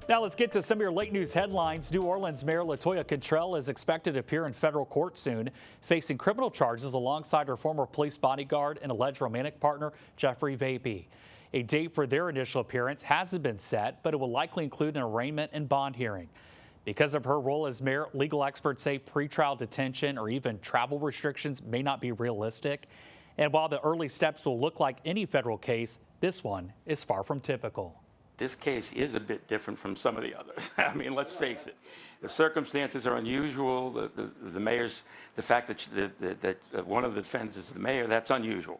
Now let's get to some of your late news headlines. New Orleans Mayor LaToya Cantrell is expected to appear in federal court soon, facing criminal charges alongside her former police bodyguard and alleged romantic partner, Jeffrey Vapey. A date for their initial appearance hasn't been set, but it will likely include an arraignment and bond hearing. Because of her role as mayor, legal experts say pretrial detention or even travel restrictions may not be realistic. And while the early steps will look like any federal case, this one is far from typical. This case is a bit different from some of the others. I mean, let's face it. The circumstances are unusual. The mayor's, the fact that one of the defendants is the mayor, that's unusual.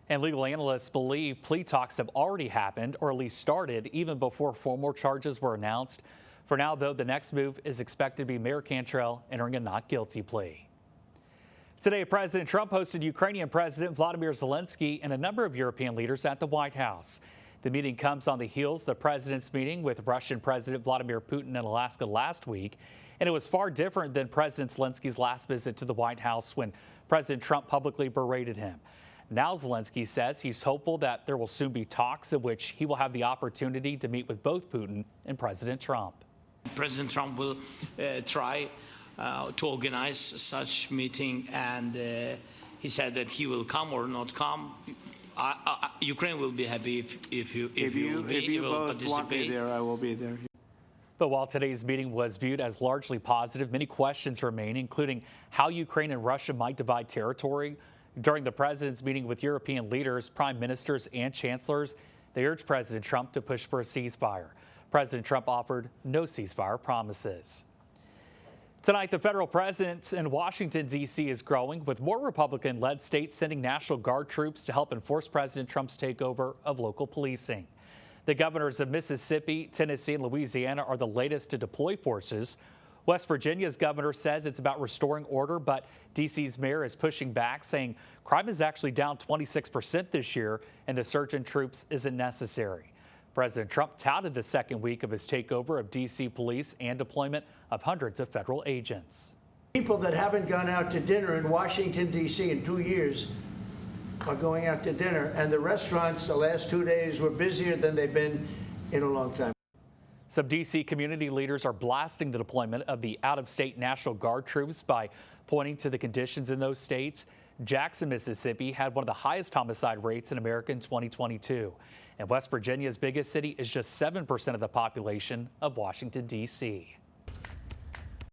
And legal analysts believe plea talks have already happened, or at least started, even before formal charges were announced. For now, though, the next move is expected to be Mayor Cantrell entering a not guilty plea. Today, President Trump hosted Ukrainian President Vladimir Zelenskyy and a number of European leaders at the White House. The meeting comes on the heels of the president's meeting with Russian President Vladimir Putin in Alaska last week, and it was far different than President Zelenskyy's last visit to the White House when President Trump publicly berated him. Now Zelenskyy says he's hopeful that there will soon be talks in which he will have the opportunity to meet with both Putin and President Trump. President Trump will try to organize such meeting, and he said that he will come or not come. Ukraine will be happy if you will both want me there, I will be there. But while today's meeting was viewed as largely positive, many questions remain, including how Ukraine and Russia might divide territory. During the president's meeting with European leaders, prime ministers, and chancellors, they urged President Trump to push for a ceasefire. President Trump offered no ceasefire promises. Tonight, the federal presence in Washington, D.C. is growing, with more Republican-led states sending National Guard troops to help enforce President Trump's takeover of local policing. The governors of Mississippi, Tennessee, and Louisiana are the latest to deploy forces. West Virginia's governor says it's about restoring order, but D.C.'s mayor is pushing back, saying crime is actually down 26% this year, and the surge in troops isn't necessary. President Trump touted the second week of his takeover of D.C. police and deployment of hundreds of federal agents. People that haven't gone out to dinner in Washington, D.C. in 2 years are going out to dinner, and the restaurants the last 2 days were busier than they've been in a long time. Some D.C. community leaders are blasting the deployment of the out-of-state National Guard troops by pointing to the conditions in those states. Jackson, Mississippi had one of the highest homicide rates in America in 2022. And West Virginia's biggest city is just 7% of the population of Washington, D.C.